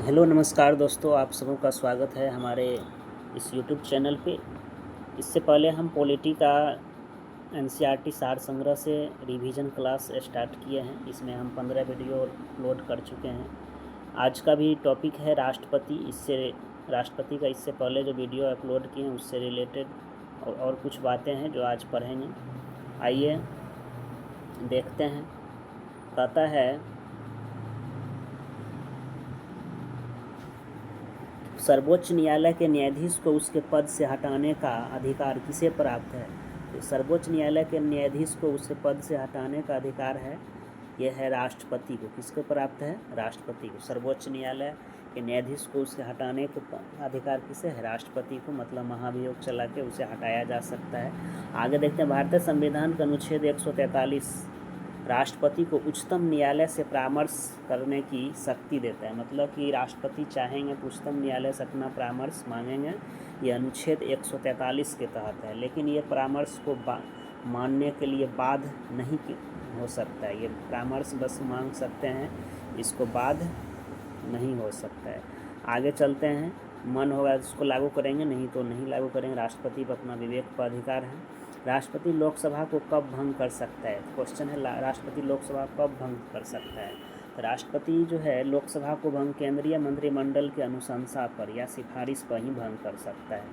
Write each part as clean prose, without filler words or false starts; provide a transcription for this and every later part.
Hello नमस्कार दोस्तों, आप सबों का स्वागत है हमारे इस यूट्यूब चैनल पे। इससे पहले हम पॉलिटी का एनसीईआरटी सार संग्रह से रिवीजन क्लास स्टार्ट किए हैं। इसमें हम 15 वीडियो अपलोड कर चुके हैं। आज का भी टॉपिक है राष्ट्रपति। राष्ट्रपति का इससे पहले जो वीडियो अपलोड किए हैं उससे रिलेटेड और कुछ बातें हैं जो आज पढ़ेंगे। आइए देखते हैं। कहता है, सर्वोच्च न्यायालय के न्यायाधीश को उसके पद से हटाने का अधिकार किसे प्राप्त है? तो सर्वोच्च न्यायालय के न्यायाधीश को उसके पद से हटाने का अधिकार है, यह है राष्ट्रपति को। किसको प्राप्त है? राष्ट्रपति को। सर्वोच्च न्यायालय के न्यायाधीश को उसके हटाने के अधिकार किसे है? राष्ट्रपति को। मतलब महाभियोग चला के उसे हटाया जा सकता है। आगे देखते हैं। भारतीय संविधान का अनुच्छेद 143 राष्ट्रपति को उच्चतम न्यायालय से परामर्श करने की शक्ति देता है। मतलब कि राष्ट्रपति चाहेंगे तो उच्चतम न्यायालय से अपना परामर्श मांगेंगे। ये अनुच्छेद 143 के तहत है। लेकिन ये परामर्श को मानने के लिए बाध्य नहीं हो सकता है। ये परामर्श बस मांग सकते हैं, इसको बाध्य नहीं हो सकता है। आगे चलते हैं। मन होगा इसको लागू करेंगे, नहीं तो नहीं लागू करेंगे। राष्ट्रपति पर अपना विवेक पर अधिकार है। राष्ट्रपति लोकसभा को कब भंग कर सकता है? क्वेश्चन है, राष्ट्रपति लोकसभा कब भंग कर सकता है? तो राष्ट्रपति जो है लोकसभा को भंग केंद्रीय मंत्रिमंडल के अनुशंसा पर या सिफारिश पर ही भंग कर सकता है।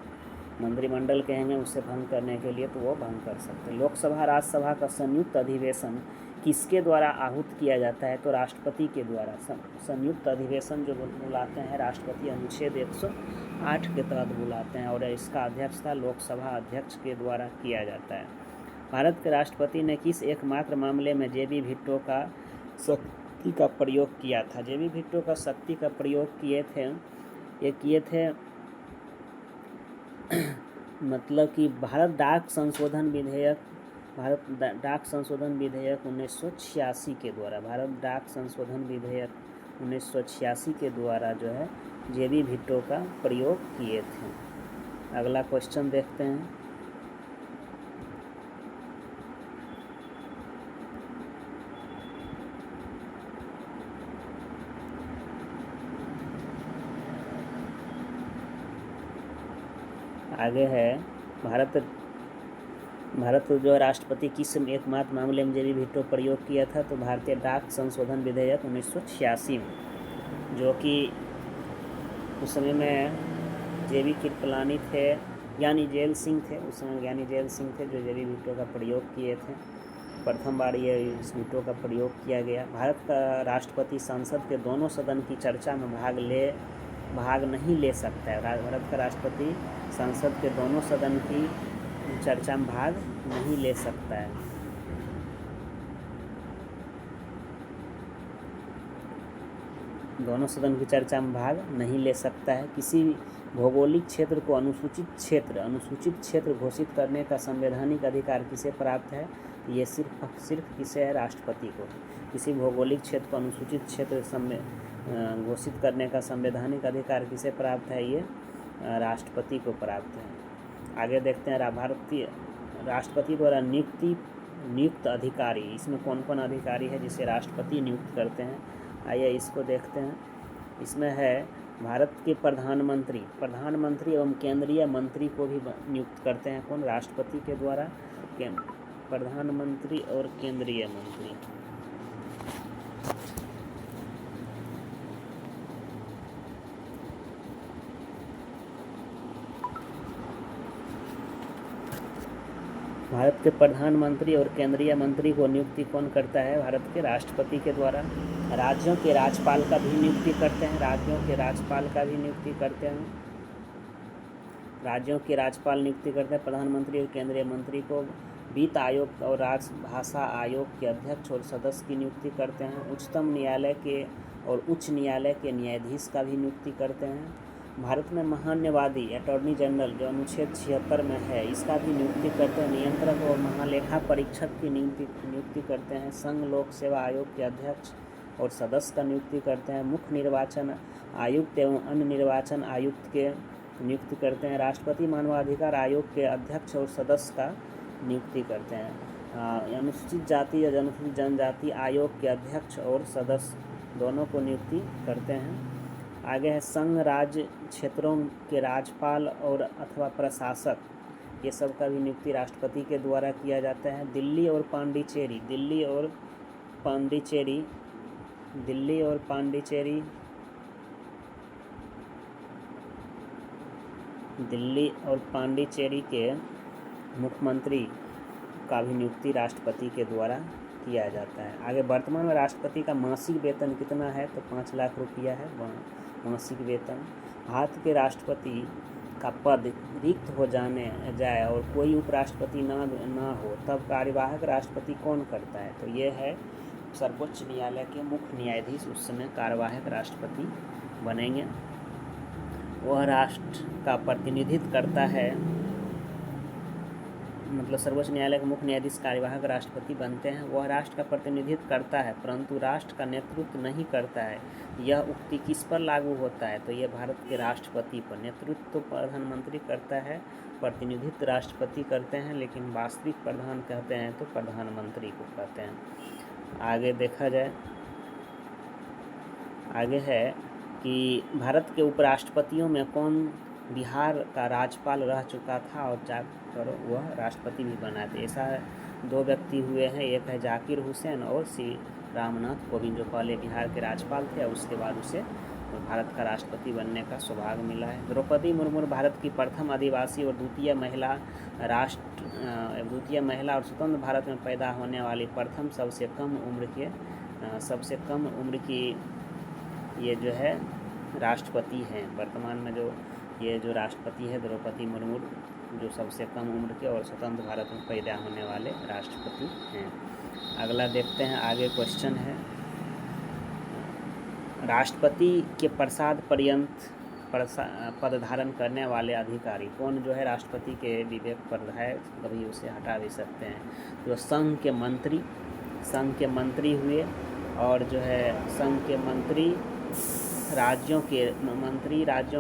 मंत्रिमंडल कहेंगे उसे भंग करने के लिए तो वो भंग कर सकते हैं। लोकसभा राज्यसभा का संयुक्त अधिवेशन किसके द्वारा आहूत किया जाता है? तो राष्ट्रपति के द्वारा। संयुक्त अधिवेशन जो बुलाते हैं राष्ट्रपति अनुच्छेद 108 के तहत बुलाते हैं और इसका अध्यक्षता लोकसभा अध्यक्ष के द्वारा किया जाता है। भारत के राष्ट्रपति ने किस एकमात्र मामले में जेबी वीटो का शक्ति का प्रयोग किया था? जेबी वीटो का शक्ति का प्रयोग किए थे मतलब कि भारत डाक संशोधन विधेयक 1986 के द्वारा, भारत डाक संशोधन विधेयक 1986 के द्वारा जो है जेबी वीटो का प्रयोग किए थे। अगला क्वेश्चन देखते हैं। आगे है, भारत जो राष्ट्रपति किस एकमात्र मामले में जेबी वीटो प्रयोग किया था? तो भारतीय डाक संशोधन विधेयक 1986 में, जो कि उस समय में जेबी कृपलानी थे, ज्ञानी जेल सिंह थे। उस समय ज्ञानी जेल सिंह थे जो जेबी वीटो का प्रयोग किए थे। प्रथम बार ये इस वीटो का प्रयोग किया गया। भारत का राष्ट्रपति संसद के दोनों सदन की चर्चा में भाग नहीं ले सकता है। भारत का राष्ट्रपति संसद के दोनों सदन की चर्चा में भाग नहीं ले सकता है। दोनों सदन की चर्चा में भाग नहीं ले सकता है। किसी भौगोलिक क्षेत्र को अनुसूचित क्षेत्र घोषित करने का संवैधानिक अधिकार किसे प्राप्त है? ये सिर्फ किसे है? राष्ट्रपति को। किसी भौगोलिक क्षेत्र को अनुसूचित क्षेत्र घोषित करने का संवैधानिक अधिकार किसे प्राप्त है? ये राष्ट्रपति को प्राप्त है। आगे देखते हैं। भारतीय राष्ट्रपति द्वारा नियुक्त अधिकारी, इसमें कौन कौन अधिकारी है जिसे राष्ट्रपति नियुक्त करते हैं? आइए इसको देखते हैं। इसमें है भारत के प्रधानमंत्री एवं केंद्रीय मंत्री को भी नियुक्त करते हैं। कौन? राष्ट्रपति के द्वारा प्रधानमंत्री और केंद्रीय मंत्री। भारत के प्रधानमंत्री और केंद्रीय मंत्री को नियुक्ति कौन करता है? भारत के राष्ट्रपति के द्वारा। राज्यों के राज्यपाल का भी नियुक्ति करते हैं। राज्यों के राज्यपाल नियुक्ति करते हैं। प्रधानमंत्री और केंद्रीय मंत्री को वित्त आयोग और राजभाषा आयोग के अध्यक्ष और सदस्य की नियुक्ति करते हैं। उच्चतम न्यायालय के और उच्च न्यायालय के न्यायाधीश का भी नियुक्ति करते हैं। भारत में महान्यायवादी अटॉर्नी जनरल जो अनुच्छेद 76 में है, इसका भी नियुक्ति करते हैं। नियंत्रक और महालेखा परीक्षक की नियुक्ति करते हैं। संघ लोक सेवा आयोग के अध्यक्ष और सदस्य का नियुक्ति करते हैं। मुख्य निर्वाचन आयुक्त एवं अन्य निर्वाचन आयुक्त के नियुक्ति करते हैं। राष्ट्रपति मानवाधिकार आयोग के अध्यक्ष और सदस्य का नियुक्ति करते हैं। अनुसूचित जाति या अनुसूचित जनजाति आयोग के अध्यक्ष और सदस्य दोनों को नियुक्ति करते हैं। आगे है संघ राज्य क्षेत्रों के राज्यपाल और अथवा प्रशासक, ये सब का भी नियुक्ति राष्ट्रपति के द्वारा किया जाता है। दिल्ली और पांडिचेरी, दिल्ली और पांडिचेरी के मुख्यमंत्री का भी नियुक्ति राष्ट्रपति के द्वारा किया जाता है। आगे वर्तमान में राष्ट्रपति का मासिक वेतन कितना है, तो 5 लाख रुपया है मासिक वेतन। भारत के राष्ट्रपति का पद रिक्त हो जाए और कोई उपराष्ट्रपति ना हो तब कार्यवाहक राष्ट्रपति कौन करता है, तो ये है सर्वोच्च न्यायालय के मुख्य न्यायाधीश, उस समय कार्यवाहक राष्ट्रपति बनेंगे। वह राष्ट्र का प्रतिनिधित्व करता है, मतलब सर्वोच्च न्यायालय के मुख्य न्यायाधीश कार्यवाहक राष्ट्रपति बनते हैं। वह राष्ट्र का प्रतिनिधित्व करता है परंतु राष्ट्र का नेतृत्व नहीं करता है। यह उक्ति किस पर लागू होता है, तो यह भारत के राष्ट्रपति पर। नेतृत्व तो प्रधानमंत्री करता है, प्रतिनिधित्व राष्ट्रपति करते हैं, लेकिन वास्तविक प्रधान कहते हैं तो प्रधानमंत्री को कहते हैं। आगे देखा जाए, आगे है कि भारत के उपराष्ट्रपतियों में कौन बिहार का राज्यपाल रह चुका था और जाकर वह राष्ट्रपति भी बना थे। ऐसा 2 व्यक्ति हुए हैं, एक है जाकिर हुसैन और श्री रामनाथ कोविंद, जो पहले बिहार के राज्यपाल थे और उसके बाद उसे भारत का राष्ट्रपति बनने का सौभाग्य मिला है। द्रौपदी मुर्मू भारत की प्रथम आदिवासी और द्वितीय महिला और स्वतंत्र भारत में पैदा होने वाली प्रथम सबसे कम उम्र की ये जो है राष्ट्रपति हैं। वर्तमान में ये जो राष्ट्रपति है द्रौपदी मुर्मू, जो सबसे कम उम्र के और स्वतंत्र भारत में पैदा होने वाले राष्ट्रपति हैं। अगला देखते हैं, आगे क्वेश्चन है, राष्ट्रपति के प्रसाद पर्यंत पद धारण करने वाले अधिकारी कौन जो है राष्ट्रपति के विवेक पर है, कभी उसे हटा भी सकते हैं। तो संघ के मंत्री हुए, और जो है संघ के मंत्री राज्यों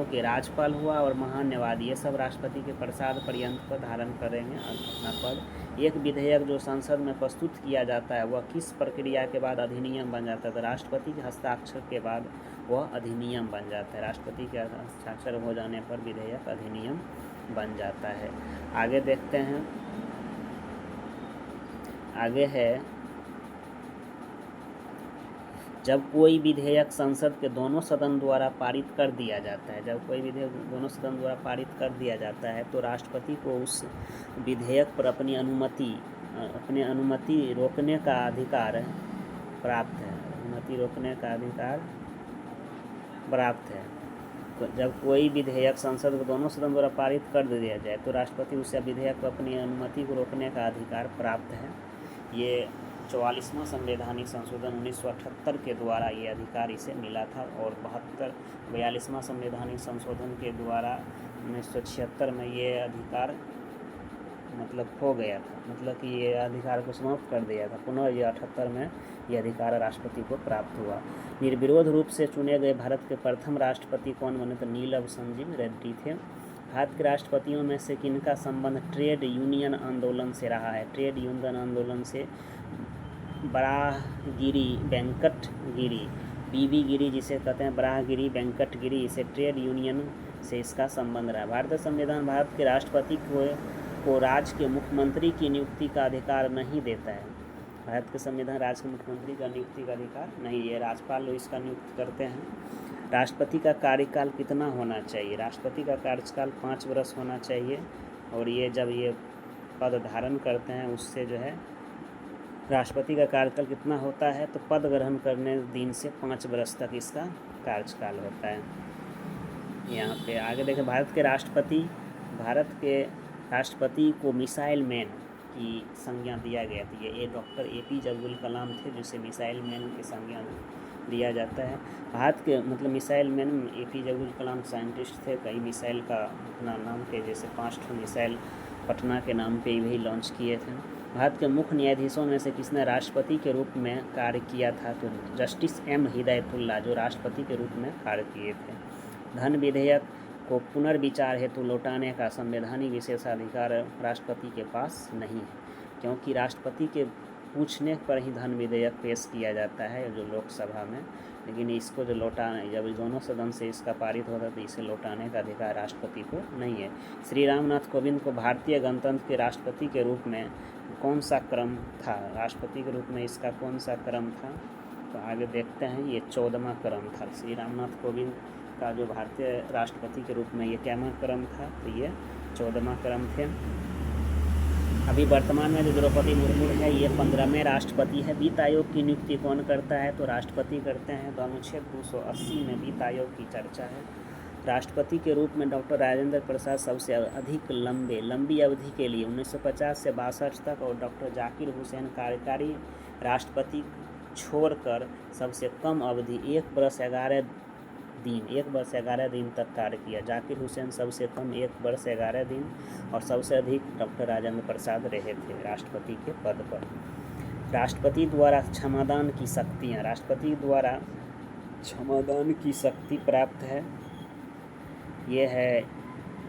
के राज्यपाल हुआ, और महान्यायवादी, ये सब राष्ट्रपति के प्रसाद पर्यंत पर धारण करेंगे अपना पद। एक विधेयक जो संसद में प्रस्तुत किया जाता है वह किस प्रक्रिया के बाद अधिनियम बन जाता है, तो राष्ट्रपति के हस्ताक्षर के बाद वह अधिनियम बन जाता है। राष्ट्रपति के हस्ताक्षर हो जाने पर विधेयक अधिनियम बन जाता है। आगे देखते हैं, आगे है, जब कोई विधेयक संसद के दोनों सदन द्वारा पारित कर दिया जाता है, तो राष्ट्रपति को उस विधेयक पर अपनी अनुमति रोकने का अधिकार प्राप्त है। जब कोई विधेयक संसद के दोनों सदन द्वारा पारित कर दिया जाए तो राष्ट्रपति उस विधेयक पर अपनी अनुमति को रोकने का अधिकार प्राप्त है। ये 44वां संवैधानिक संशोधन 1978 के द्वारा ये अधिकार इसे मिला था, और 42वां संवैधानिक संशोधन के द्वारा 1976 में ये अधिकार मतलब खो गया था, मतलब कि ये अधिकार को समाप्त कर दिया था। पुनः ये 78 में ये अधिकार राष्ट्रपति को प्राप्त हुआ। निर्विरोध रूप से चुने गए भारत के प्रथम राष्ट्रपति कौन बने, तो नील संजीव रेड्डी थे। भारत के राष्ट्रपतियों में से किनका संबंध ट्रेड यूनियन आंदोलन से रहा है, ट्रेड यूनियन आंदोलन से बराहगिरी वेंकटगिरी, बीबी गिरी जिसे कहते हैं बराहगिरी वेंकटगिरी, इसे ट्रेड यूनियन से इसका संबंध रहा। भारतीय संविधान भारत के राष्ट्रपति को राज्य के मुख्यमंत्री की नियुक्ति का अधिकार नहीं देता है। भारत के संविधान राज्य के मुख्यमंत्री का नियुक्ति का अधिकार नहीं है, राज्यपाल लोग इसका नियुक्ति करते हैं। राष्ट्रपति का कार्यकाल कितना होना चाहिए, राष्ट्रपति का कार्यकाल 5 वर्ष होना चाहिए, और ये जब ये पद धारण करते हैं उससे जो है राष्ट्रपति का कार्यकाल कितना होता है, तो पद ग्रहण करने दिन से 5 वर्ष तक इसका कार्यकाल होता है। यहाँ पे आगे देखें, भारत के राष्ट्रपति को मिसाइल मैन की संज्ञा दिया गया था। ये डॉक्टर APJ अब्दुल कलाम थे जिसे मिसाइल मैन की संज्ञा दिया जाता है। भारत के मतलब missile man APJ Abdul Kalam scientist थे, कई मिसाइल का अपना नाम थे, जैसे 5 मिसाइल पटना के नाम पे भी लॉन्च किए थे। भारत के मुख्य न्यायाधीशों में से किसने राष्ट्रपति के रूप में कार्य किया था, तो जस्टिस M हिदायतुल्लाह, जो राष्ट्रपति के रूप में कार्य किए थे। धन विधेयक को पुनर्विचार हेतु लौटाने का संवैधानिक विशेषाधिकार राष्ट्रपति के पास नहीं है, क्योंकि राष्ट्रपति के पूछने पर ही धन विधेयक पेश किया जाता है जो लोकसभा में, लेकिन इसको जो जब दोनों सदन से इसका पारित होता है तो इसे लौटाने का अधिकार राष्ट्रपति को नहीं है। श्री रामनाथ कोविंद को भारतीय गणतंत्र के राष्ट्रपति के रूप में कौन सा क्रम था? राष्ट्रपति के रूप में इसका कौन सा क्रम था? तो आगे देखते हैं, ये 14वां क्रम था। श्री रामनाथ कोविंद का जो भारतीय राष्ट्रपति के रूप में ये कैमा क्रम था? तो ये 14वां क्रम थे। अभी वर्तमान में जो द्रौपदी मुर्मू है ये 15वें राष्ट्रपति है। वित्त आयोग की नियुक्ति कौन करता है? तो राष्ट्रपति करते हैं। तो अनुच्छेद 280 में वित्त आयोग की चर्चा है। राष्ट्रपति के रूप में डॉक्टर राजेंद्र प्रसाद सबसे अधिक लंबी अवधि के लिए 1950 से 62 तक, और डॉक्टर जाकिर हुसैन कार्यकारी राष्ट्रपति छोड़कर सबसे कम अवधि 1 वर्ष 11 दिन तक कार्य किया। जाकिर हुसैन सबसे कम 1 वर्ष 11 दिन और सबसे अधिक डॉक्टर राजेंद्र प्रसाद रहे थे राष्ट्रपति के पद पर। राष्ट्रपति द्वारा क्षमादान की शक्तियाँ। राष्ट्रपति द्वारा क्षमादान की शक्ति प्राप्त है। ये है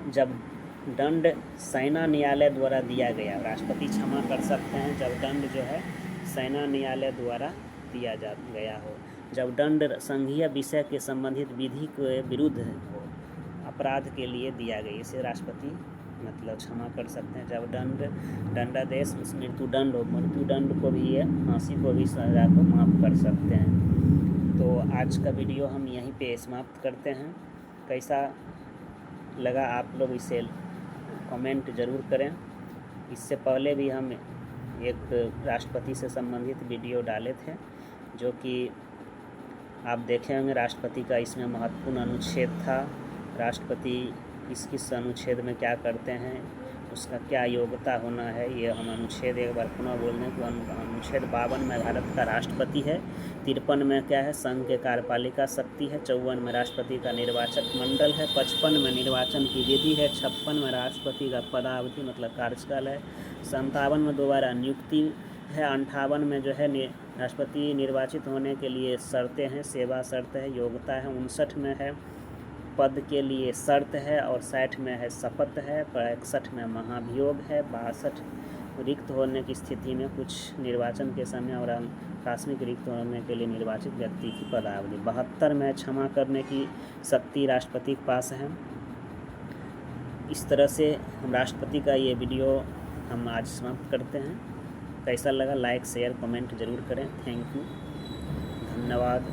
जब दंड सेना न्यायालय द्वारा दिया गया, राष्ट्रपति क्षमा कर सकते हैं जब दंड जो है सेना न्यायालय द्वारा दिया गया हो। जब दंड संघीय विषय के संबंधित विधि के विरुद्ध हो, अपराध के लिए दिया गया, इसे राष्ट्रपति मतलब क्षमा कर सकते हैं। जब दंडादेश मृत्युदंड हो, मृत्युदंड को भी ये फांसी को भी सजा को माफ़ कर सकते हैं। तो आज का वीडियो हम यहीं पे समाप्त करते हैं। कैसा लगा आप लोग इसे कमेंट ज़रूर करें। इससे पहले भी हम एक राष्ट्रपति से संबंधित वीडियो डाले थे जो कि आप देखे होंगे। राष्ट्रपति का इसमें महत्वपूर्ण अनुच्छेद था। राष्ट्रपति किस अनुच्छेद में क्या करते हैं, उसका क्या योग्यता होना है, ये हम अनुच्छेद एक बार पुनः बोल दें। तो अनुच्छेद 52 में भारत का राष्ट्रपति है। 53 में क्या है, संघ के कार्यपालिका शक्ति है। 54 में राष्ट्रपति का निर्वाचक मंडल है। 55 में निर्वाचन की विधि है। 56 में राष्ट्रपति का पदावधि मतलब कार्यकाल है। 57 में दोबारा नियुक्ति है। 58 में जो है राष्ट्रपति निर्वाचित होने के लिए शर्तें हैं, सेवा शर्त है, योग्यता है। 59 में है पद के लिए शर्त है, और 60 में है शपथ है। 61 में महाभियोग है। 62 रिक्त होने की स्थिति में कुछ निर्वाचन के समय और आकस्मिक रिक्त होने के लिए निर्वाचित व्यक्ति की पदावधि। 72 में क्षमा करने की शक्ति राष्ट्रपति के पास है। इस तरह से हम राष्ट्रपति का ये वीडियो हम आज समाप्त करते हैं। कैसा लगा लाइक शेयर कमेंट ज़रूर करें। थैंक यू, धन्यवाद।